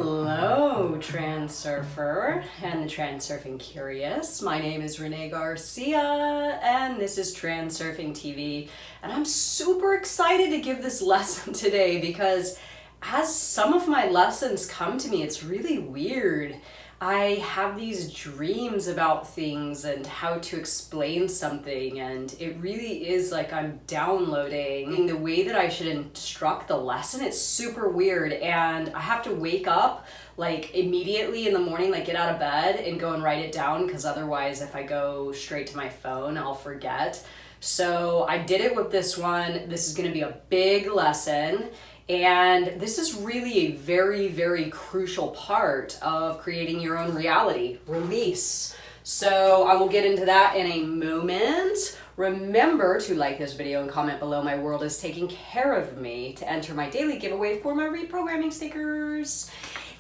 Hello, Transurfer and the Transurfing Curious. My name is Renee Garcia and this is TransurfingTV, and I'm super excited to give this lesson today because as some of my lessons come to me, it's really weird. I have these dreams about things and how to explain something, and it really is like I'm downloading the way that I should instruct the lesson. It's super weird, and I have to wake up like immediately in the morning, like get out of bed and go and write it down, because otherwise if I go straight to my phone, I'll forget. So I did it with this one. This is going to be a big lesson. And this is really a very, very crucial part of creating your own reality, release. So I will get into that in a moment. Remember to like this video and comment below. My world is taking care of me to enter my daily giveaway for my reprogramming stickers.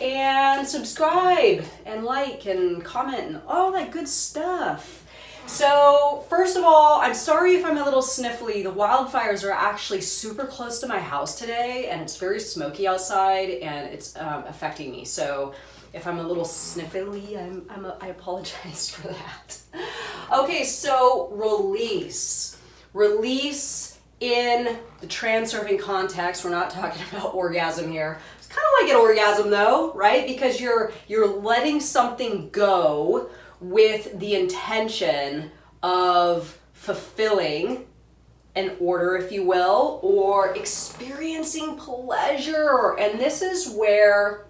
And subscribe and like and comment and all that good stuff. So first of all, I'm sorry if I'm a little sniffly. The wildfires are actually super close to my house today, and it's very smoky outside, and it's affecting me. So if I'm a little sniffly, I apologize for that. Okay, so release. Release in the transurfing context. We're not talking about orgasm here. It's kind of like an orgasm though, right? Because you're letting something go with the intention of fulfilling an order, if you will, or experiencing pleasure. And this is where,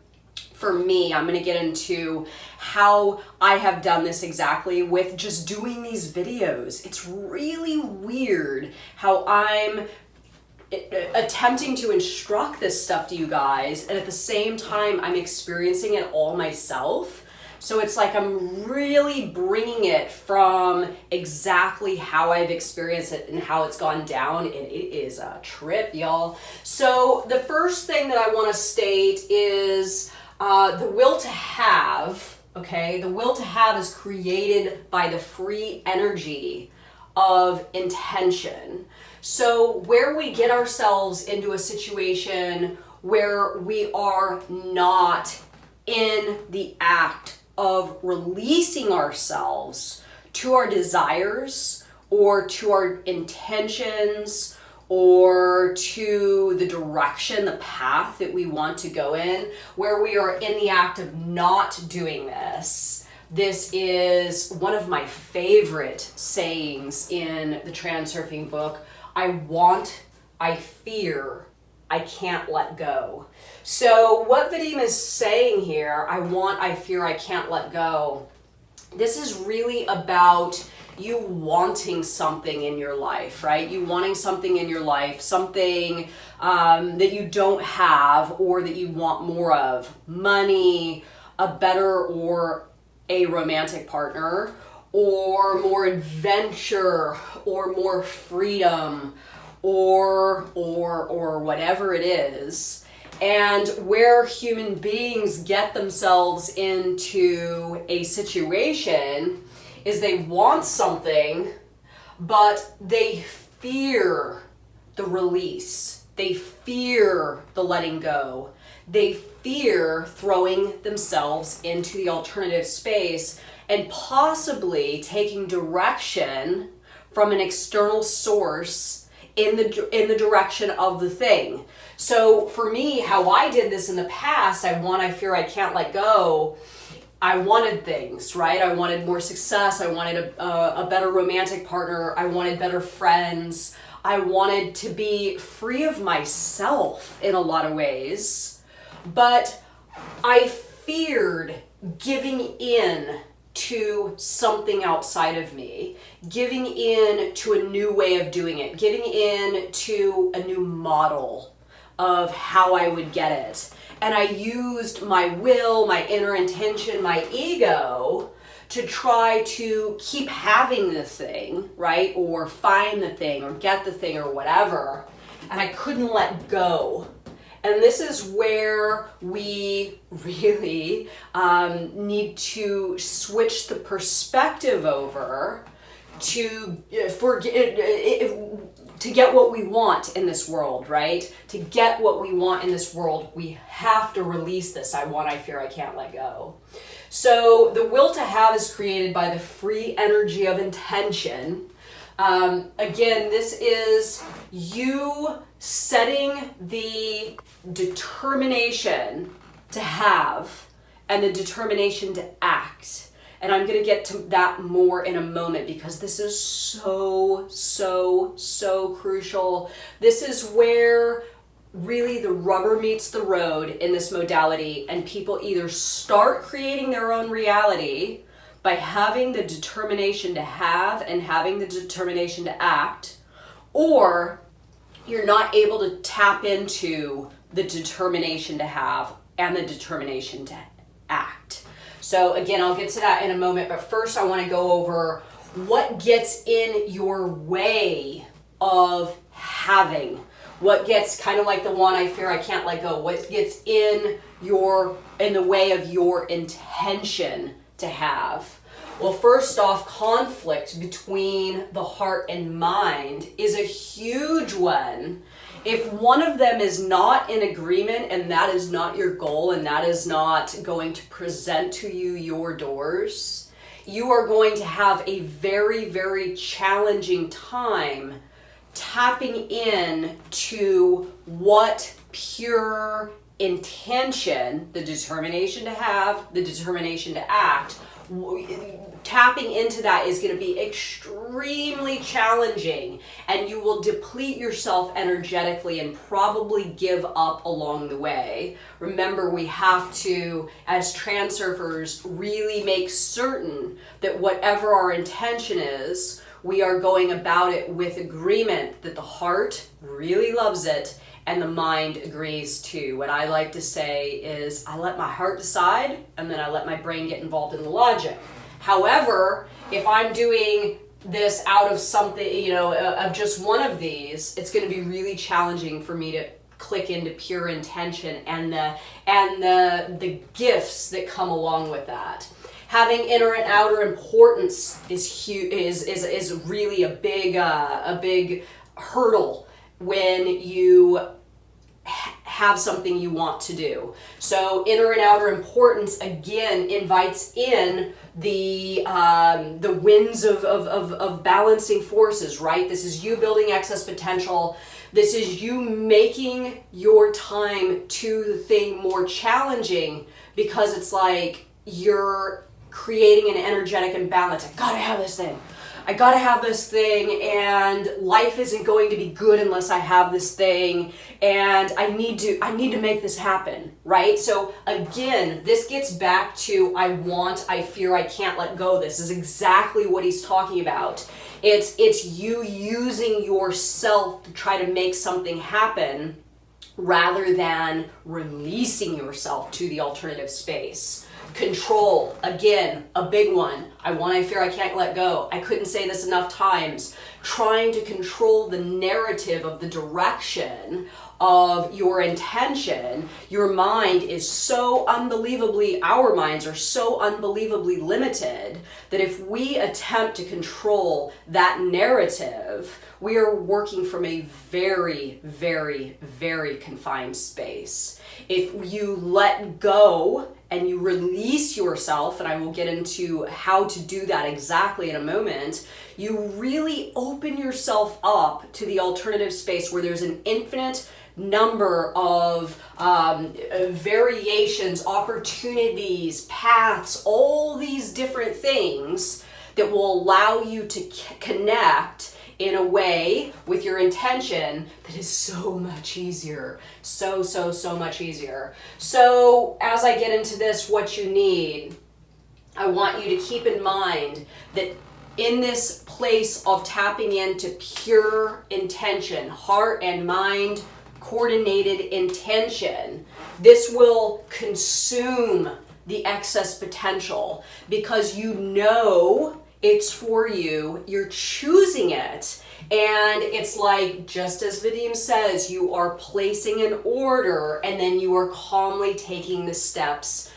for me, I'm going to get into how I have done this exactly with just doing these videos. It's really weird how I'm attempting to instruct this stuff to you guys, and at the same time, I'm experiencing it all myself. So it's like I'm really bringing it from exactly how I've experienced it and how it's gone down, and it is a trip, y'all. So the first thing that I want to state is the will to have, okay? The will to have is created by the free energy of intention. So where we get ourselves into a situation where we are not in the act of releasing ourselves to our desires or to our intentions or to the direction, the path that we want to go in, where we are in the act of not doing this. This is one of my favorite sayings in the Transurfing book. I want, I fear, I can't let go. So what Vadim is saying here, I want, I fear, I can't let go. This is really about you wanting something in your life, right? You wanting something in your life, something that you don't have or that you want more of. Money, a better or a romantic partner, or more adventure, or more freedom, or whatever it is. And where human beings get themselves into a situation is they want something, but they fear the release. They fear the letting go. They fear throwing themselves into the alternative space and possibly taking direction from an external source in the direction of the thing. So for me, how I did this in the past, I want, I fear, I can't let go. I wanted things, right? I wanted more success. I wanted a better romantic partner. I wanted better friends. I wanted to be free of myself in a lot of ways. But I feared giving in to something outside of me, giving in to a new way of doing it, giving in to a new model of how I would get it. And I used my will, my inner intention, my ego to try to keep having the thing, right? Or find the thing or get the thing or whatever. And I couldn't let go. And this is where we really need to switch the perspective over to to get what we want in this world, right? To get what we want in this world, we have to release this I want, I fear, I can't let go. So the will to have is created by the free energy of intention. Again, this is you setting the determination to have and the determination to act. And I'm going to get to that more in a moment because this is so crucial. This is where really the rubber meets the road in this modality, and people either start creating their own reality by having the determination to have and having the determination to act, or you're not able to tap into the determination to have and the determination to act. So again, I'll get to that in a moment, but first I want to go over what gets in your way of having. What gets kind of like the one I fear I can't let go. What gets in the way of your intention to have. Well, first off, conflict between the heart and mind is a huge one. If one of them is not in agreement and that is not your goal and that is not going to present to you your doors, you are going to have a very challenging time tapping in to what pure intention, the determination to have, the determination to act, tapping into that is going to be extremely challenging, and you will deplete yourself energetically and probably give up along the way. Remember, we have to, as transurfers, really make certain that whatever our intention is, we are going about it with agreement that the heart really loves it and the mind agrees too. What I like to say is I let my heart decide and then I let my brain get involved in the logic. However, if I'm doing this out of something, of just one of these, it's going to be really challenging for me to click into pure intention and the gifts that come along with that. Having inner and outer importance is really a big hurdle when you have something you want to do. So inner and outer importance again invites in the winds of balancing forces, right? This is you building excess potential. This is you making your time to the thing more challenging because it's like you're creating an energetic imbalance. I gotta have this thing, and life isn't going to be good unless I have this thing, and I need to make this happen, right? So again, this gets back to I want, I fear, I can't let go. This is exactly what he's talking about. It's you using yourself to try to make something happen rather than releasing yourself to the alternative space. Control, again, a big one. I want, I fear, I can't let go. I couldn't say this enough times. Trying to control the narrative of the direction of your intention. Your mind is our minds are so unbelievably limited that if we attempt to control that narrative, we are working from a very confined space. If you let go and you release yourself, and I will get into how to do that exactly in a moment, you really open yourself up to the alternative space where there's an infinite number of variations, opportunities, paths, all these different things that will allow you to connect in a way with your intention that is so much easier. So much easier. So as I get into this, what you need, I want you to keep in mind that in this place of tapping into pure intention, heart and mind, coordinated intention, this will consume the excess potential because you know it's for you, you're choosing it, and it's like, just as Vadim says, you are placing an order and then you are calmly taking the steps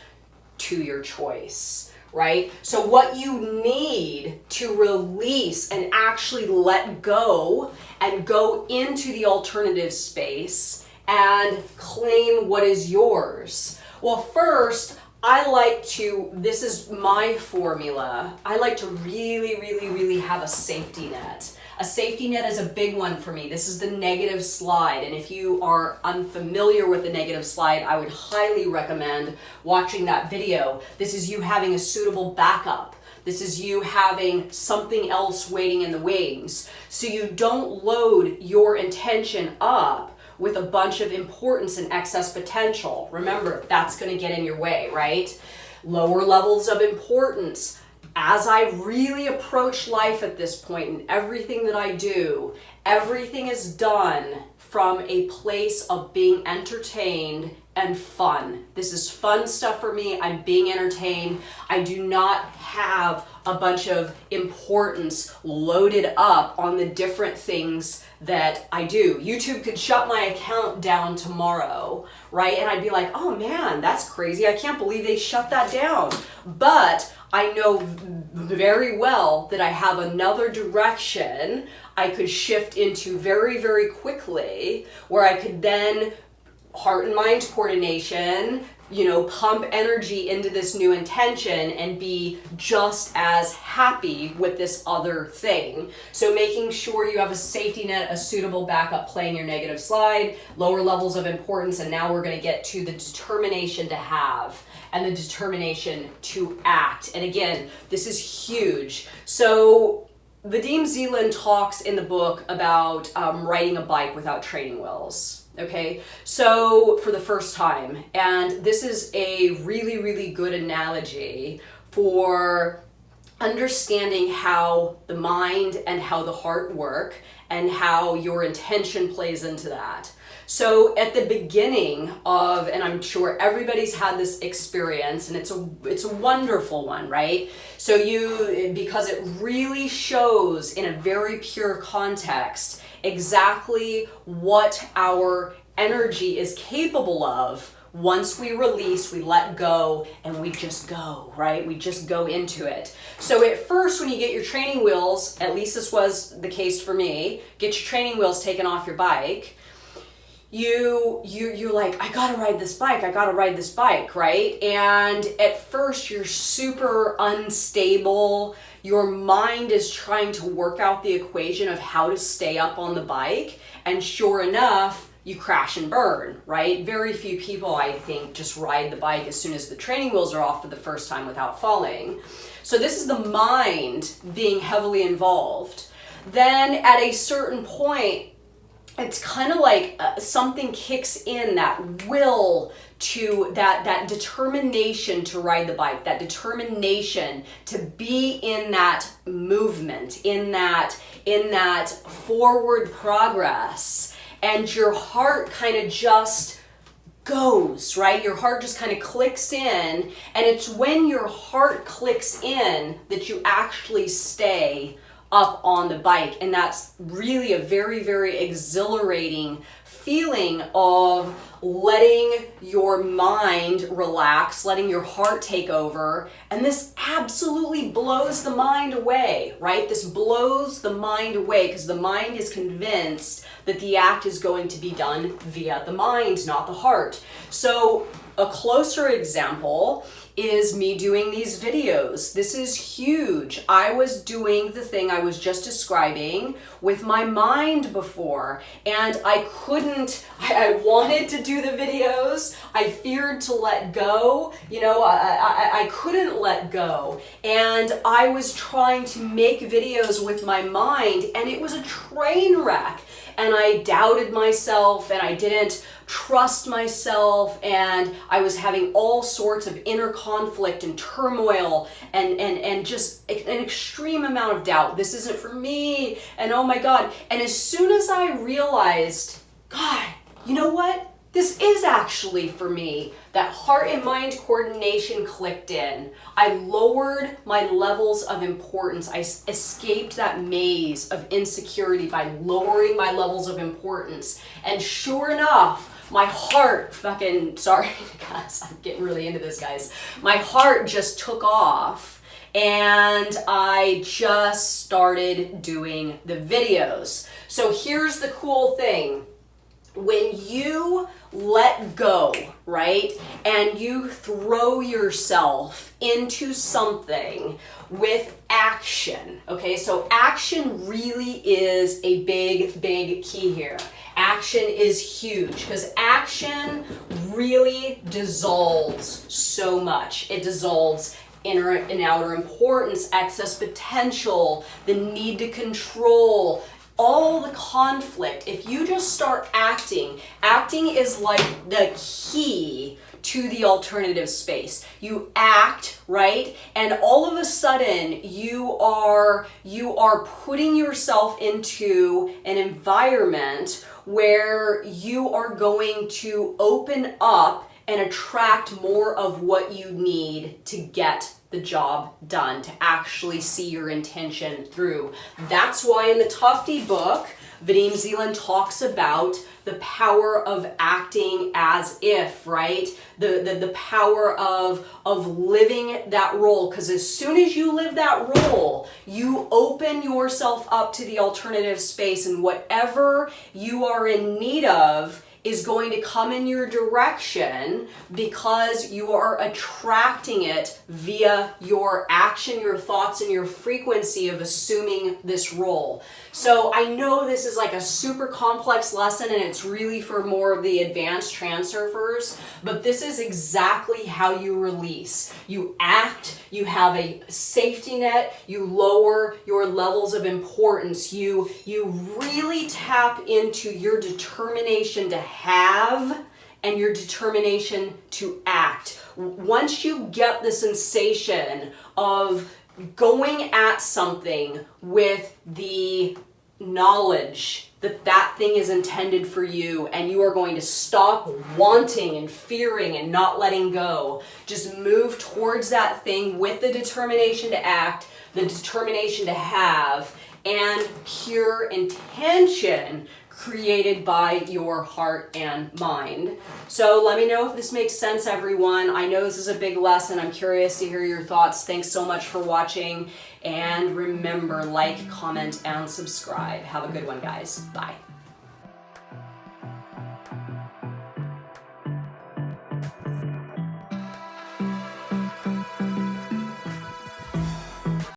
to your choice, right? So what you need to release and actually let go and go into the alternative space and claim what is yours. Well, first, this is my formula, I like to really have a safety net. A safety net is a big one for me. This is the negative slide. And if you are unfamiliar with the negative slide, I would highly recommend watching that video. This is you having a suitable backup. This is you having something else waiting in the wings. So you don't load your intention up with a bunch of importance and excess potential. Remember, that's going to get in your way, right? Lower levels of importance. As I really approach life at this point and everything that I do, everything is done from a place of being entertained and fun. This is fun stuff for me. I'm being entertained. I do not have a bunch of importance loaded up on the different things that I do. YouTube could shut my account down tomorrow, right? And I'd be like, oh man, that's crazy. I can't believe they shut that down. But I know very well that I have another direction I could shift into very quickly, where I could then heart and mind coordination, pump energy into this new intention and be just as happy with this other thing. So making sure you have a safety net, a suitable backup, playing your negative slide, lower levels of importance, and now we're going to get to the determination to have and the determination to act. And again, this is huge. So Vadim Zeland talks in the book about riding a bike without training wheels. Okay, so for the first time, and this is a really good analogy for understanding how the mind and how the heart work and how your intention plays into that. So at the beginning of, and I'm sure everybody's had this experience, and it's a wonderful one, right? So because it really shows in a very pure context exactly what our energy is capable of once we release, we let go, and we just go, right? We just go into it. So at first, when you get your training wheels, at least this was the case for me, get your training wheels taken off your bike, you're like, I gotta ride this bike, right? And at first you're super unstable. Your mind is trying to work out the equation of how to stay up on the bike. And sure enough, you crash and burn, right? Very few people, I think, just ride the bike as soon as the training wheels are off for the first time without falling. So this is the mind being heavily involved. Then at a certain point, it's kind of like something kicks in, that will to that determination to ride the bike, that determination to be in that movement, in that forward progress, and your heart kind of just goes, right? Your heart just kind of clicks in, and it's when your heart clicks in that you actually stay up on the bike. And that's really a very exhilarating feeling of letting your mind relax, letting your heart take over. And this absolutely blows the mind away, right? This blows the mind away because the mind is convinced that the act is going to be done via the mind, not the heart. So a closer example is me doing these videos. This is huge. I was doing the thing I was just describing with my mind before, and I wanted to do the videos. I feared to let go. I couldn't let go. And I was trying to make videos with my mind, and it was a train wreck. And I doubted myself, and I didn't trust myself, and I was having all sorts of inner conflict and turmoil and just an extreme amount of doubt. This isn't for me, and oh my God. And as soon as I realized, God, you know what? This is actually for me. That heart and mind coordination clicked in. I lowered my levels of importance. I escaped that maze of insecurity by lowering my levels of importance. And sure enough, my heart fucking, sorry guys, I'm getting really into this, guys. My heart just took off and I just started doing the videos. So here's the cool thing. When you let go, right, and you throw yourself into something with action, okay, so action really is a big key here. Action is huge because action really dissolves so much. It dissolves inner and outer importance, excess potential, the need to control, all the conflict. If you just start acting is like the key to the alternative space. You act, right? And all of a sudden you are putting yourself into an environment where you are going to open up and attract more of what you need to get the job done, to actually see your intention through. That's why in the Tufty book, Vadim Zeland talks about the power of acting as if, right? The power of living that role, because as soon as you live that role, you open yourself up to the alternative space, and whatever you are in need of is going to come in your direction because you are attracting it via your action, your thoughts, and your frequency of assuming this role. So I know this is like a super complex lesson and it's really for more of the advanced transurfers, but this is exactly how you release. You act, you have a safety net, you lower your levels of importance, you really tap into your determination to have and your determination to act. Once you get the sensation of going at something with the knowledge that that thing is intended for you, and you are going to stop wanting and fearing and not letting go, just move towards that thing with the determination to act, the determination to have, and pure intention created by your heart and mind. So let me know if this makes sense, everyone. I know this is a big lesson. I'm curious to hear your thoughts. Thanks so much for watching. And remember, like, comment, and subscribe. Have a good one, guys. Bye.